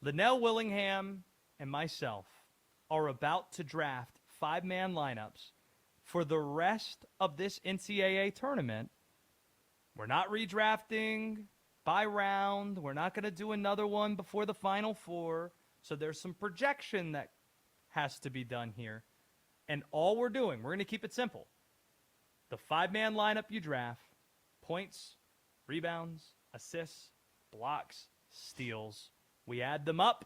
Lynnell, Willingham, and myself are about to draft 5-man lineups for the rest of this NCAA tournament. We're not redrafting by round. We're not going to do another one before the Final Four. So there's some projection that has to be done here. And all we're doing, we're going to keep it simple. The 5-man lineup you draft, points, rebounds, assists, blocks, steals. We add them up,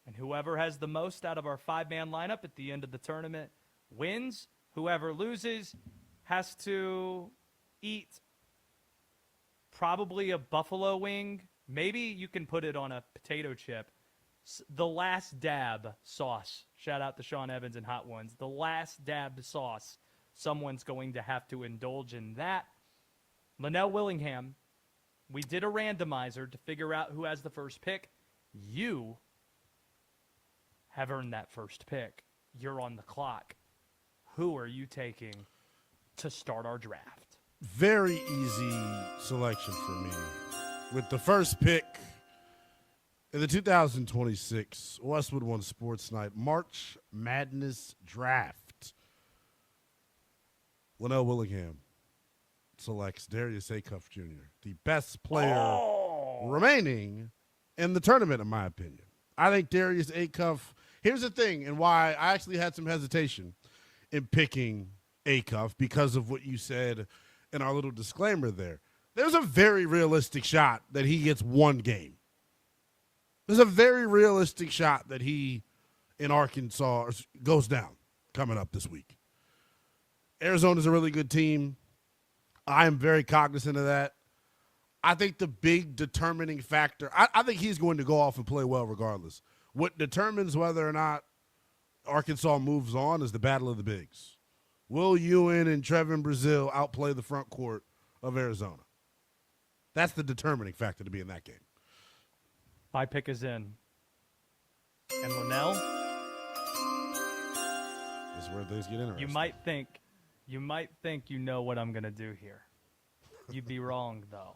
and whoever has the most out of our 5-man lineup at the end of the tournament wins. Whoever loses has to eat probably a buffalo wing. Maybe you can put it on a potato chip. The last dab sauce. Shout out to Sean Evans and Hot Ones. The last dab sauce. Someone's going to have to indulge in that. Lynnell, Willingham, we did a randomizer to figure out who has the first pick. You have earned that first pick. You're on the clock. Who are you taking to start our draft? Very easy selection for me. With the first pick in the 2026 Westwood One Sports Night March Madness Draft, Lynnell Willingham selects Darius Acuff Jr., the best player remaining in the tournament, in my opinion. I think Darius Acuff, here's the thing, and why I actually had some hesitation in picking Acuff because of what you said in our little disclaimer there. There's a very realistic shot that he gets one game. There's a very realistic shot that he, in Arkansas, goes down coming up this week. Arizona's a really good team. I am very cognizant of that. I think the big determining factor, I think he's going to go off and play well regardless. What determines whether or not Arkansas moves on is the battle of the bigs. Will Ewan and Trevin Brazile outplay the front court of Arizona? That's the determining factor to be in that game. My pick is in. And Lynnell? This is where things get interesting. You might think you know what I'm going to do here. You'd be wrong, though.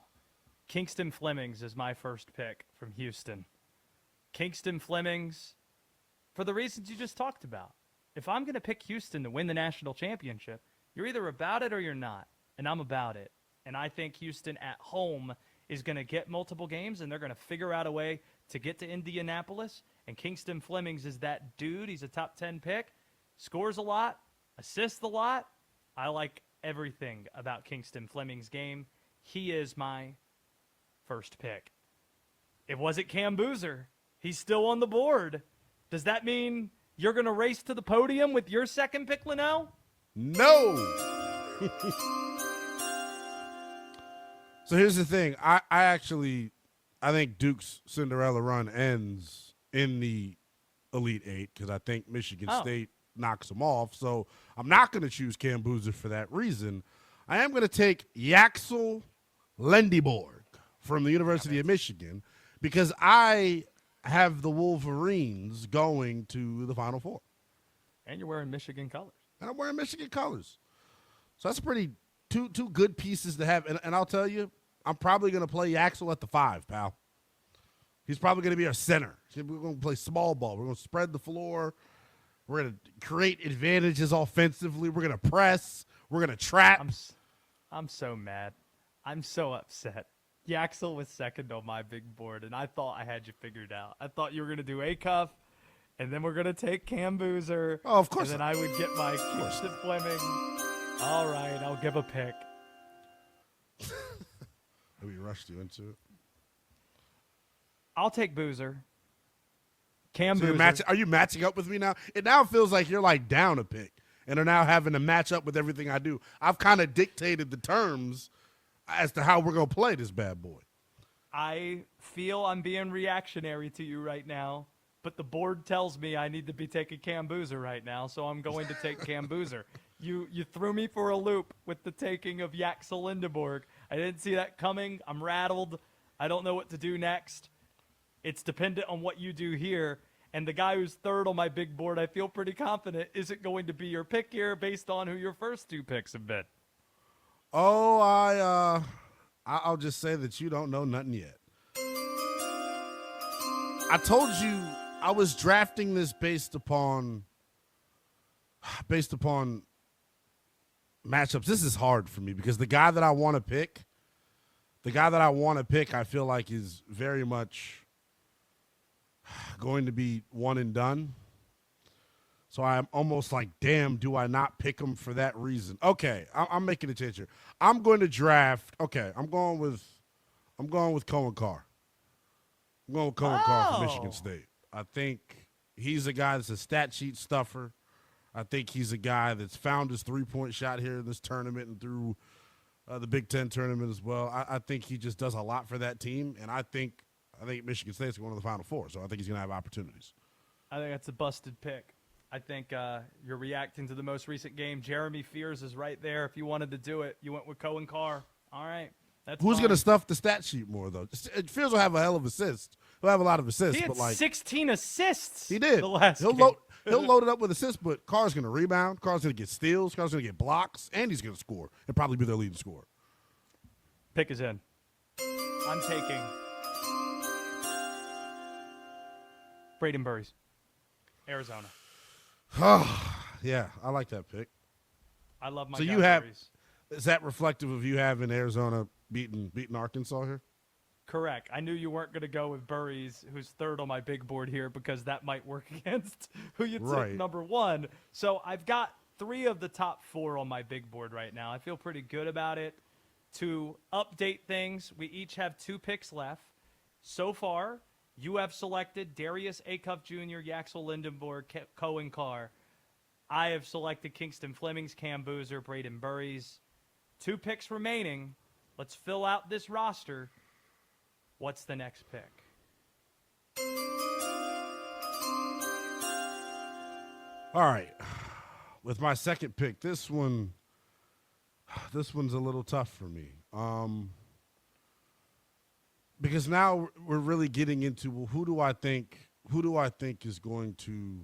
Kingston Flemings is my first pick from Houston. Kingston Flemings, for the reasons you just talked about. If I'm going to pick Houston to win the national championship, you're either about it or you're not, and I'm about it. And I think Houston at home is going to get multiple games, and they're going to figure out a way to get to Indianapolis. And Kingston Flemings is that dude. He's a top 10 pick, scores a lot, assists a lot. I like everything about Kingston Fleming's game. He is my first pick. It wasn't Cam Boozer. He's still on the board. Does that mean you're going to race to the podium with your second pick, Lynnell? No. So here's the thing. I think Duke's Cinderella run ends in the Elite Eight because I think Michigan State knocks them off. So I'm not going to choose Cam Boozer for that reason. I am going to take Yaxel Lendeborg from the University of Michigan because I have the Wolverines going to the Final Four. And you're wearing Michigan colors. And I'm wearing Michigan colors. So that's two good pieces to have. And I'll tell you, I'm probably going to play Yaxel at the 5, pal. He's probably going to be our center. We're going to play small ball. We're going to spread the floor. We're going to create advantages offensively. We're going to press. We're going to trap. I'm so mad. I'm so upset. Yaxel was second on my big board, and I thought I had you figured out. I thought you were going to do Acuff, and then we're going to take Cam Boozer. Oh, of course. And then I would get my Kingston Fleming. All right, I'll give a pick. We rushed you into it. I'll take Boozer. Cam Boozer. Are you matching up with me now? It now feels like you're like down a pick and are now having to match up with everything I do. I've kind of dictated the terms as to how we're going to play this bad boy. I feel I'm being reactionary to you right now, but the board tells me I need to be taking Cam Boozer right now, so I'm going to take Cam Boozer. You threw me for a loop with the taking of Yaxel Lendeborg. I didn't see that coming. I'm rattled. I don't know what to do next. It's dependent on what you do here. And the guy who's third on my big board, I feel pretty confident, isn't going to be your pick here based on who your first two picks have been. Oh, I'll just say that you don't know nothing yet. I told you I was drafting this based upon matchups. This is hard for me because the guy that I want to pick, I feel like is very much going to be one and done. So I'm almost like, damn, do I not pick him for that reason? Okay, I'm making a change here. I'm going to draft. Okay, I'm going with Cohen Carr. I'm going with Cohen Carr from Michigan State. I think he's a guy that's a stat sheet stuffer. I think he's a guy that's found his three-point shot here in this tournament and through the Big Ten tournament as well. I think he just does a lot for that team, and I think Michigan State's going to the Final Four, so I think he's going to have opportunities. I think that's a busted pick. I think you're reacting to the most recent game. Jeremy Fears is right there. If you wanted to do it, you went with Cohen Carr. All right. Who's going to stuff the stat sheet more, though? Fears will have a hell of assists. He'll have a lot of assists. He had 16 assists. He did. The last game. He'll load it up with assists, but Carr's going to rebound. Carr's going to get steals. Carr's going to get blocks, and he's going to score and probably be their leading scorer. Pick is in. I'm taking Braden Burries, Arizona. Yeah, I like that pick. I love my So guy you have Burries. Is that reflective of you having Arizona beating Arkansas here? Correct. I knew you weren't going to go with Burries, who's third on my big board here, because that might work against who you took number one. So I've got 3 of the top 4 on my big board right now. I feel pretty good about it. To update things, we each have 2 picks left. So far, you have selected Darius Acuff Jr., Yaxel Lindenborg, Cohen Carr. I have selected Kingston Flemings, Cam Boozer, Braden Burries. 2 picks remaining. Let's fill out this roster. What's the next pick? All right. With my second pick, this one's a little tough for me. Because now we're really getting into, well, who do I think is going to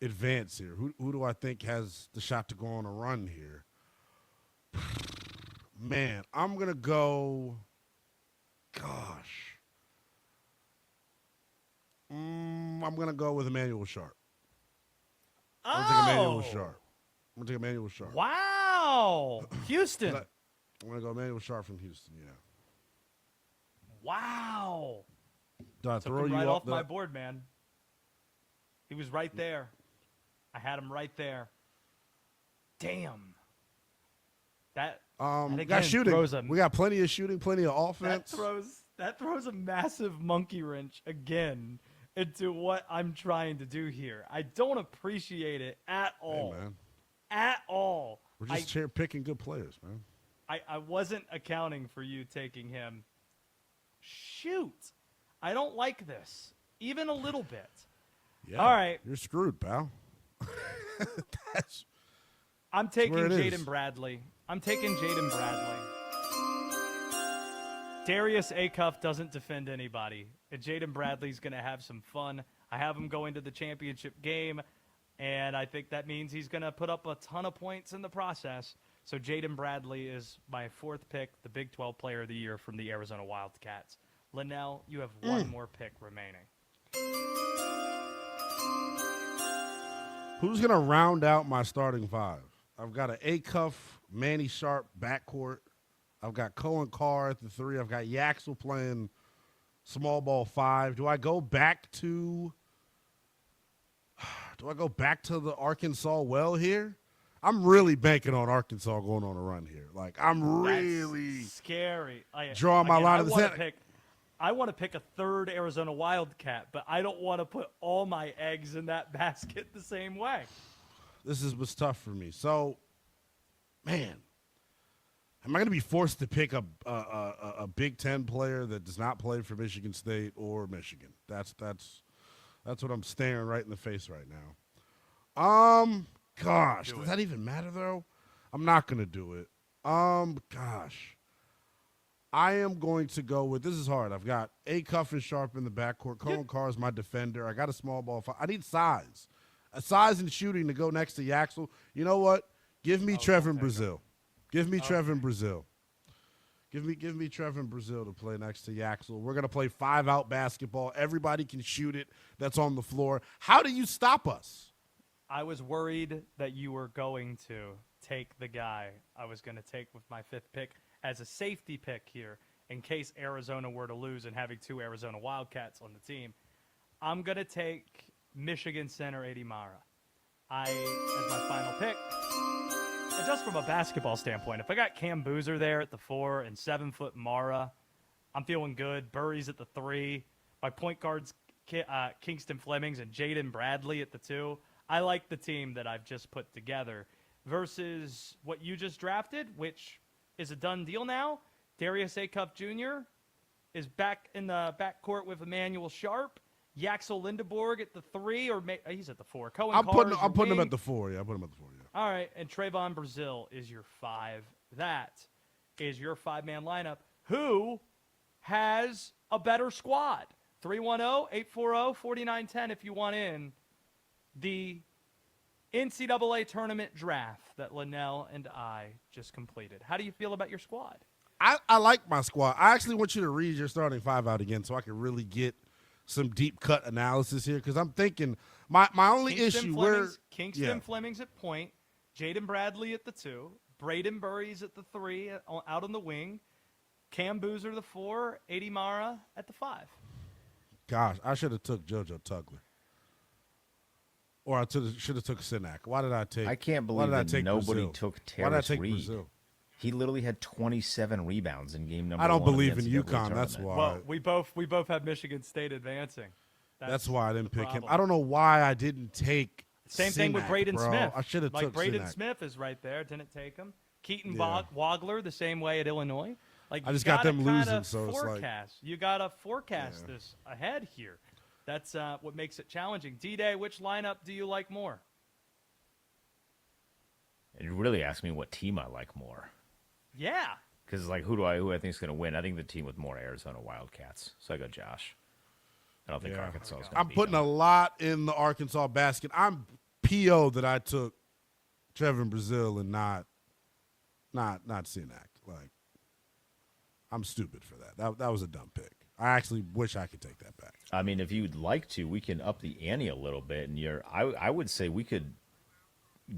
advance here? Who do I think has the shot to go on a run here? Man, I'm going to go, I'm going to go with Emmanuel Sharp. I'm going to take Emmanuel Sharp. Wow. Houston. I'm going to go Emmanuel Sharp from Houston, yeah. Wow. Did I Took throw him you right off off my board, man. He was right there. I had him right there. Damn. That we got shooting. We got plenty of shooting, plenty of offense. That throws a massive monkey wrench again into what I'm trying to do here. I don't appreciate it at all. Hey, man. At all. We're just picking good players, man. I wasn't accounting for you taking him. Shoot. I don't like this. Even a little bit. Yeah, all right. You're screwed, pal. I'm taking Jaden Bradley. Darius Acuff doesn't defend anybody. And Jaden Bradley's going to have some fun. I have him going to the championship game, and I think that means he's going to put up a ton of points in the process. So Jaden Bradley is my 4th pick, the Big 12 Player of the Year from the Arizona Wildcats. Lynnell, you have one more pick remaining. Who's going to round out my starting 5? I've got an Acuff, Manny Sharp backcourt. I've got Cohen Carr at the 3. I've got Yaxel playing small ball 5. Do I go back to the Arkansas well here? I'm really banking on Arkansas going on a run here. Like, I'm really scary. Drawing my line of the sand. I want to pick a 3rd Arizona Wildcat, but I don't want to put all my eggs in that basket the same way. This is what's tough for me. So, man, am I going to be forced to pick a Big Ten player that does not play for Michigan State or Michigan? That's what I'm staring right in the face right now. Gosh, does that even matter though? I'm not going to do it. Gosh. I am going to go with, this is hard. I've got Acuff and Sharp in the backcourt. Cohen Carr is my defender. I got a small ball 5. I need size. A size and shooting to go next to Yaxel. You know what? Give me Trevin Brazile. Give me Trevin Brazile. Give me Trevor in Brazil to play next to Yaxel. We're gonna play 5-out basketball. Everybody can shoot it. That's on the floor. How do you stop us? I was worried that you were going to take the guy I was going to take with my 5th pick as a safety pick here in case Arizona were to lose and having 2 Arizona Wildcats on the team. I'm going to take Michigan center Eddie Mara. As my final pick. And just from a basketball standpoint, if I got Cam Boozer there at the 4 and 7-foot Mara, I'm feeling good. Burry's at the 3. My point guards, Kingston Flemings and Jaden Bradley at the 2. I like the team that I've just put together versus what you just drafted, which is a done deal now. Darius Acuff Jr. is back in the backcourt with Emmanuel Sharp. Yaxel Lindeborg at the 3, or he's at the 4. Cohen I'm Carr's putting him wing. at the 4. Yeah, I put him at the 4. Yeah. All right, and Trayvon Brazil is your 5. That is your 5-man lineup. Who has a better squad? 310-840-4910 if you want in the NCAA Tournament draft that Lynnell and I just completed. How do you feel about your squad? I like my squad. I actually want you to read your starting 5 out again so I can really get some deep cut analysis here because I'm thinking my only Kingston Flemings at point, Jaden Bradley at the 2, Braden Burries at the 3 out on the wing, Cam Boozer the 4, Eddie Mara at the 5. Gosh, I should have took JoJo Tugler. Or I should have took Sinak. Why did I take? I can't believe that nobody took Terrace Why did I take Reed. Brazil? He literally had 27 rebounds in game number 1. I don't believe in against the NCAA UConn. That's tournament. why. Well, we both have Michigan State advancing. That's why I didn't pick him. problem. I don't know why I didn't take. Same thing with Sinak, Braden bro. Smith. I should have took Braden Sinak. Smith is right there. Didn't take him. Keaton Yeah. Wagler the same way at Illinois. Like I just you got them gotta losing, kinda so it's like- forecast. You got to forecast this ahead here. That's what makes it challenging. D-Day, which lineup do you like more? And you really asked me what team I like more. Yeah. Because like who I think is going to win? I think the team with more Arizona Wildcats. So I go Josh. I don't think Arkansas is going to I'm putting a lot in the Arkansas basket. I'm PO that I took Trevor Brazil and not Sinak. Like, I'm stupid for that. That was a dumb pick. I actually wish I could take that back. I mean, if you'd like to, we can up the ante a little bit. And I would say we could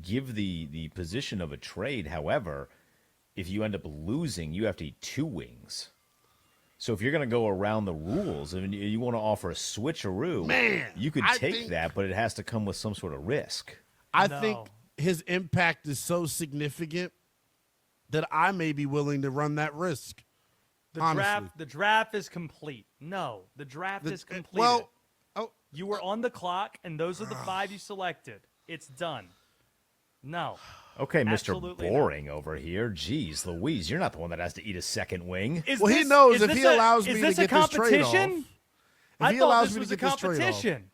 give the position of a trade. However, if you end up losing, you have to eat 2 wings. So if you're going to go around the rules and you want to offer a switcheroo, Man, you could I take think- that, but it has to come with some sort of risk. I No. think his impact is so significant that I may be willing to run that risk. Honestly. The draft is complete. No, the draft is completed. Well, you were on the clock, and those are the 5 you selected. It's done. No. Okay, Mr. Absolutely Boring over here. Jeez, Louise, you're not the one that has to eat a second wing. Well, he knows if he allows me to get this trade off. If If he thought allows this me was to a get this trade off, competition.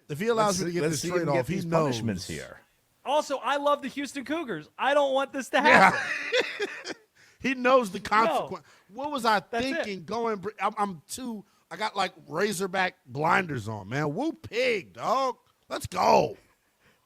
if he allows me to get Let's this see trade him get off, he these knows. punishments here. Also, I love the Houston Cougars. I don't want this to happen. He knows the consequence. What was I That's it. thinking? I got like Razorback blinders on, man. Woo pig, dog. Let's go.